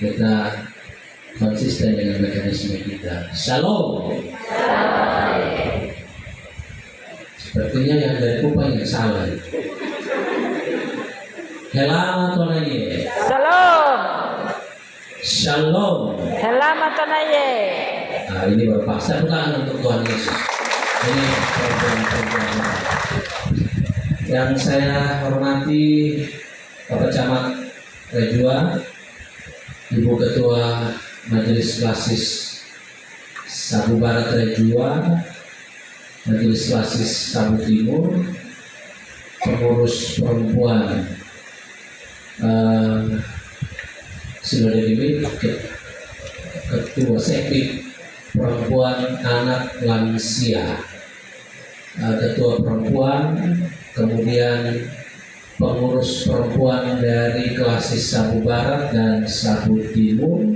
kita konsisten dengan mekanisme kita. Shalom. Sepertinya yang dari Kupang yang salah. Helama tonaye. Shalom. Shalom. Helama tonaye. Nah, ini berpaksa bukan untuk Tuhan Yesus. Ini perempuan-perempuan yang saya hormati, Bapak Camat Rejua, Ibu Ketua Majelis Klasis Sabu Barat Rejua, Majelis Klasis Sabu Timur, pengurus perempuan Sinode Dimit, Ketua Sekpik Perempuan Anak Lansia, Ketua Perempuan, kemudian pengurus perempuan dari Klasis Sabu Barat dan Sabu Timur,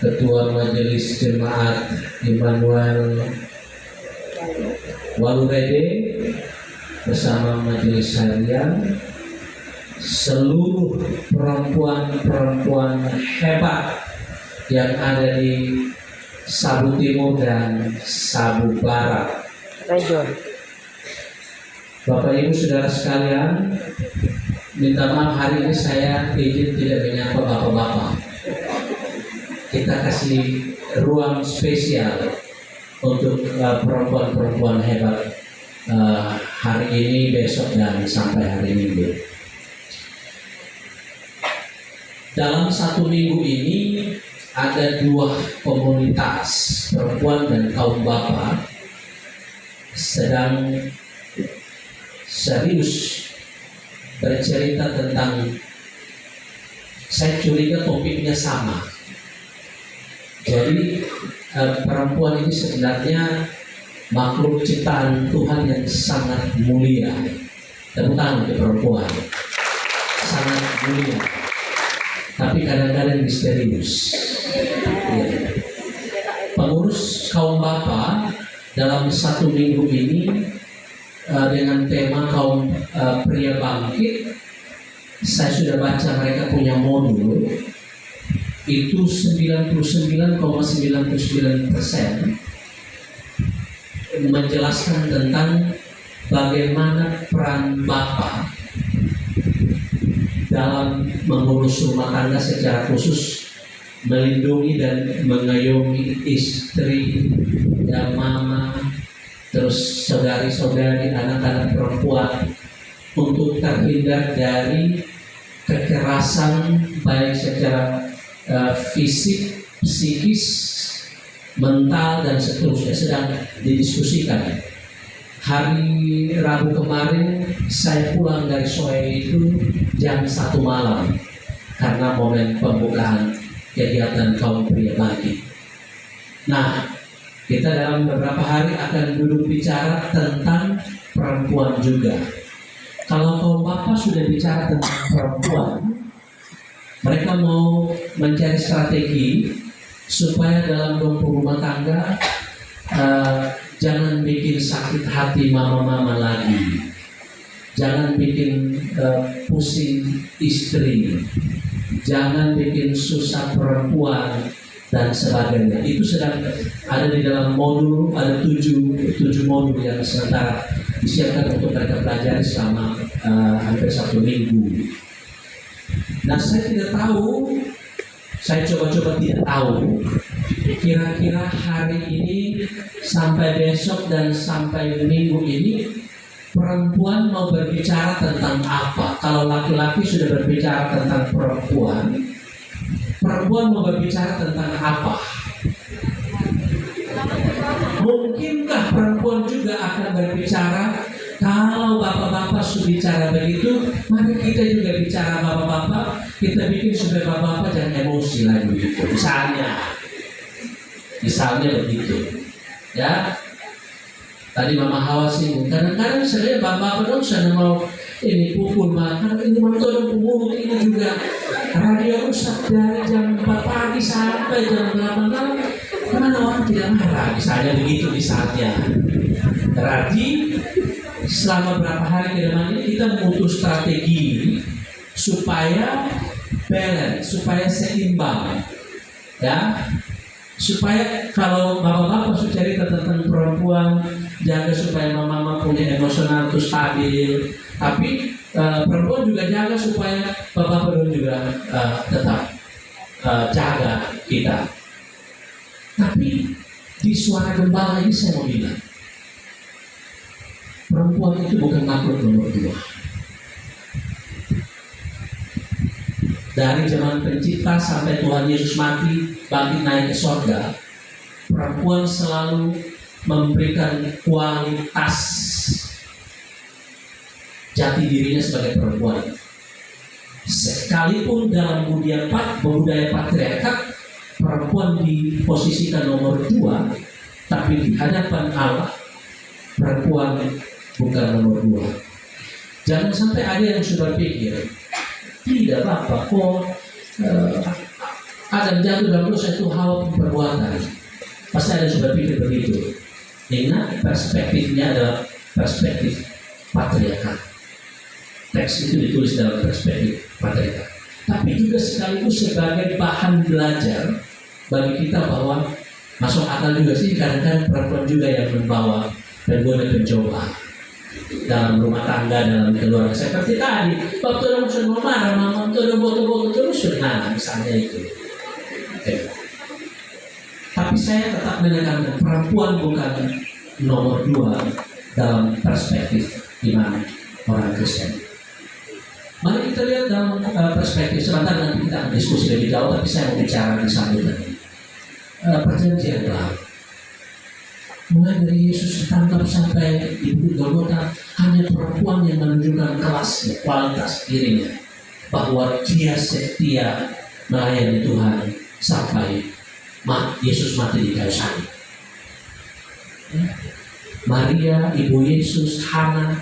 Ketua Majelis Jemaat Immanuel Walurede bersama Majelis Harian, seluruh perempuan-perempuan hebat yang ada di Sabu Timur dan Sabu Barat. Region. Bapak Ibu Saudara sekalian, minta maaf hari ini saya izin tidak menyapa bapak-bapak. Kita kasih ruang spesial untuk perempuan-perempuan hebat hari ini, besok, dan sampai hari Minggu. Dalam satu minggu ini ada dua komunitas perempuan dan kaum bapak sedang serius bercerita tentang, saya curiga topiknya sama. Jadi perempuan ini sebenarnya makhluk ciptaan Tuhan yang sangat mulia. Tepuk tangan untuk perempuan, sangat mulia, tapi kadang-kadang misterius. Ya. Pengurus kaum bapak dalam satu minggu ini dengan tema kaum pria bangkit, saya sudah baca mereka punya modul itu 99,99% menjelaskan tentang bagaimana peran bapak dalam mengurus rumah tangga, secara khusus melindungi dan mengayomi istri dan mama, terus saudari-saudari, anak-anak perempuan untuk terhindar dari kekerasan baik secara fisik, psikis, mental, dan seterusnya sedang didiskusikan. Hari Rabu kemarin saya pulang dari Soe itu jam 1 malam karena momen pembukaan kegiatan kaum pria bangkit. Nah, kita dalam beberapa hari akan duduk bicara tentang perempuan juga. Kalau kaum bapak sudah bicara tentang perempuan, mereka mau mencari strategi supaya dalam rumah tangga jangan bikin sakit hati mama-mama lagi, jangan bikin pusing istri, jangan bikin susah perempuan dan sebagainya. Itu sedang ada di dalam modul, ada tujuh modul yang sementara disiapkan untuk mereka pelajari selama hampir 1 minggu. Nah, saya tidak tahu, saya coba-coba tidak tahu kira-kira hari ini sampai besok dan sampai minggu ini perempuan mau berbicara tentang apa. Kalau laki-laki sudah berbicara tentang perempuan mau berbicara tentang apa? Mungkinkah perempuan juga akan berbicara? Kalau bapak-bapak sudah bicara begitu, mari kita juga bicara bapak-bapak. Kita bikin supaya bapak-bapak jangan emosi lagi begitu. Misalnya begitu. Ya. Tadi Mama Hawa singgung. Kadang-kadang saya bapak-bapak dong saya mau ini pukul makan, ini mau tolong pukul ini juga. Radio rusak dari jam 4 pagi sampai jam 8 malam. Kemana orang tidak marah? Misalnya begitu misalnya. Berarti selama berapa hari ke depan ini kita membutuh strategi supaya balance, supaya seimbang, ya. Supaya kalau bapak-bapak sudah cerita tentang perempuan, jaga supaya mama punya emosional itu stabil. Tapi perempuan juga jaga supaya bapak-bapak juga tetap jaga kita. Tapi di suara gembala ini saya mau bilang, perempuan itu bukan makhluk nomor 2. Dari zaman pencipta sampai Tuhan Yesus mati, bangkit naik ke sorga, perempuan selalu memberikan kualitas jati dirinya sebagai perempuan. Sekalipun dalam budaya patriarkat, perempuan diposisikan nomor 2, tapi di hadapan Allah, perempuan bukan nomor 2. Jangan sampai ada yang sudah pikir, tidak apa-apa kok Adam jatuh dalam dosa itu Hawa perbuatan. Pasti ada yang sudah pikir begitu. Ingat, perspektifnya adalah perspektif patriarkat. Teks itu ditulis dalam perspektif patriarkat. Tapi juga sekaligus sebagai bahan belajar bagi kita bahwa masuk akal juga sih, kadang-kadang perempuan juga yang membawa dan boleh mencoba dalam rumah tangga, dalam keluarga. Seperti tadi, waktu orang sudah marah, mama itu udah botol-botol terus, nah misalnya itu. Tapi saya tetap menekankan perempuan bukan nomor 2 dalam perspektif iman orang Kristen. Mari kita lihat dalam perspektif, sebentar nanti kita akan diskusi lebih jauh, tapi saya mau bicara di sambutan perjanjian baru. Mulai dari Yesus ditangkap sampai di Bukit Golgota, hanya perempuan yang menunjukkan kelas, kualitas dirinya, bahwa dia setia melayani Tuhan sampai Yesus mati di kayu salib. Maria, ibu Yesus, Hana,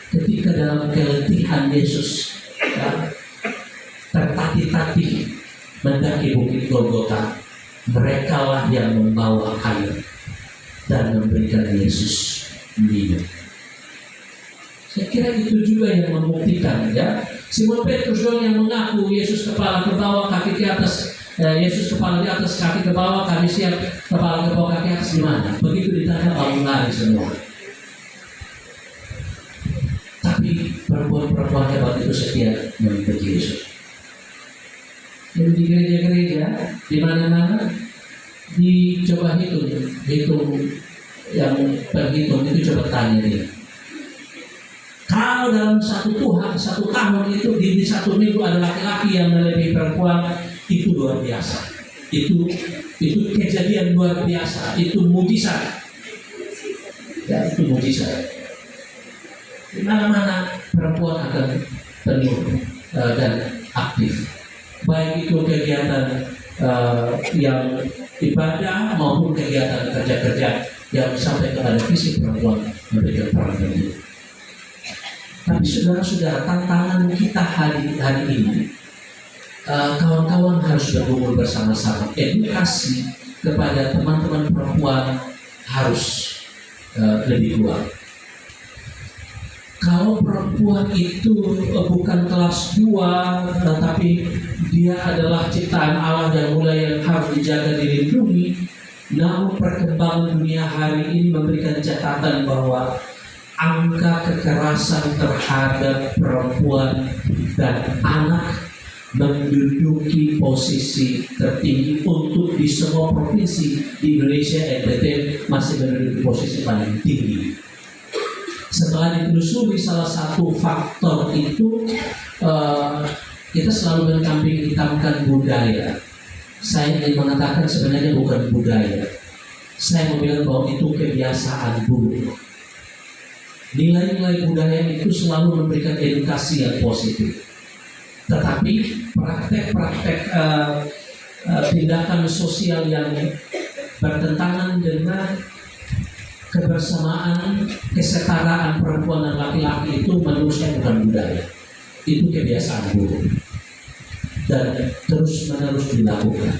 ketika dalam keletihan Yesus tertatih-tatih mendaki Bukit Golgota, merekalah yang membawa air dan memberikan Yesus minum. Saya kira itu juga yang membuktikan, ya. Simon Petrus dong yang mengaku Yesus kepala ke bawah, kaki ke atas, Yesus kepala di atas, kaki ke bawah, kami siap kepala ke bawah, kaki atas, gimana? Begitu ditanya, bangun lari semua. Tapi perempuan-perempuan hebat itu setia mengikuti Yesus. Jadi di gereja-gereja, di mana-mana, dicoba hitung yang berhitung itu, coba tanya dia. Kalau dalam satu tahun itu di satu minggu ada laki-laki yang melebihi perempuan, itu luar biasa. Itu kejadian luar biasa. Itu mujizat. Ya, itu mujizat. Di mana-mana perempuan akan penuh dan aktif. Baik itu kegiatan yang ibadah maupun kegiatan kerja-kerja yang sampai kepada fisik perempuan memberikan peran penting. Tapi saudara-saudara, tantangan kita hari ini, kawan-kawan harus bergumul bersama-sama. Edukasi kepada teman-teman perempuan harus lebih kuat. Kalau perempuan itu bukan kelas 2, tetapi dia adalah ciptaan Allah yang harus dijaga, dilindungi. Namun perkembangan dunia hari ini memberikan catatan bahwa angka kekerasan terhadap perempuan dan anak menduduki posisi tertinggi untuk di semua provinsi di Indonesia. NTT masih menduduki posisi paling tinggi. Setelah ditelusuri, salah satu faktor itu kita selalu menkambing hitamkan budaya. Saya ingin mengatakan sebenarnya bukan budaya. Saya mau bilang bahwa itu kebiasaan buruk. Nilai-nilai budaya itu selalu memberikan edukasi yang positif. Tetapi praktek-praktek tindakan sosial yang bertentangan dengan kebersamaan, kesetaraan perempuan dan laki-laki itu menurut saya bukan budaya. Itu kebiasaan buruk dan terus-menerus dilakukan.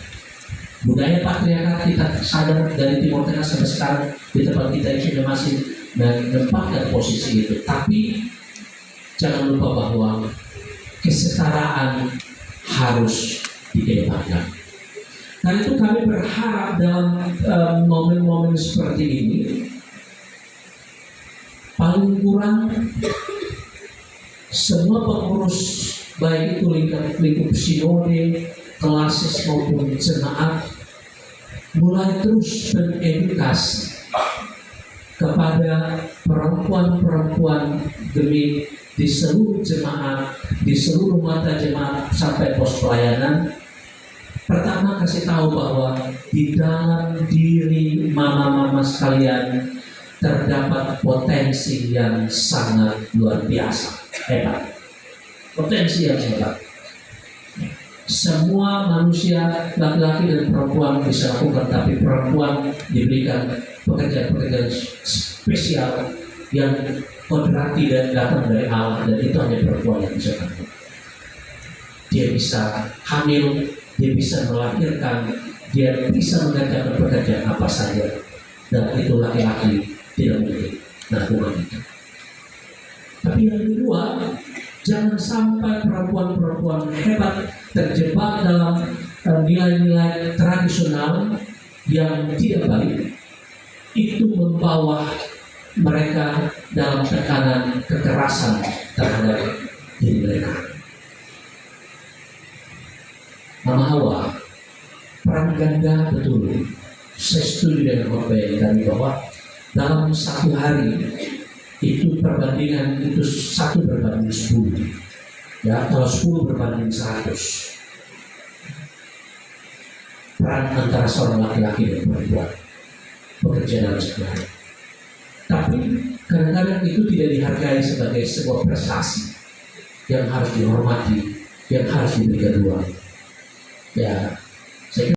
Budaya patriarkat kita sadar dari Timur Tengah sampai sekarang di tempat kita ini masih menempatkan posisi itu. Tapi jangan lupa bahwa kesetaraan harus dikedepankan. Karena itu kami berharap dalam momen-momen seperti ini, paling kurang semua pengurus, baik itu lingkup sinode, klasis maupun jemaat, mulai terus mengedukasi kepada perempuan-perempuan demi di seluruh jemaat, di seluruh mata jemaat sampai pos pelayanan. Pertama, kasih tahu bahwa di dalam diri mama-mama sekalian terdapat potensi yang sangat luar biasa, hebat. Potensi yang hebat. Semua manusia, laki-laki dan perempuan bisa lakukan, tapi perempuan diberikan pekerjaan-pekerjaan spesial yang kodrati dan datang dari Allah, dan itu hanya perempuan yang bisa lakukan. Dia bisa hamil, dia bisa melahirkan, dia bisa mengerjakan pekerjaan apa saja, dan itu laki-laki tidak mungkin melakukan itu. Tapi yang kedua, jangan sampai perempuan-perempuan hebat terjebak dalam nilai-nilai tradisional yang tidak baik, itu membawa mereka dalam tekanan kekerasan terhadap diri mereka. Mama Hawa, peran ganda betul. Saya setuju dengan khotbah yang tadi bahwa dalam satu hari itu perbandingan itu 1 berbanding 10. Ya, kalau 10 berbanding 100. Peran antara seorang laki-laki dan perempuan bekerja dalam satu hari. Tapi kadang-kadang itu tidak dihargai sebagai sebuah prestasi yang harus dihormati, yang harus diberikan ruang. Ya,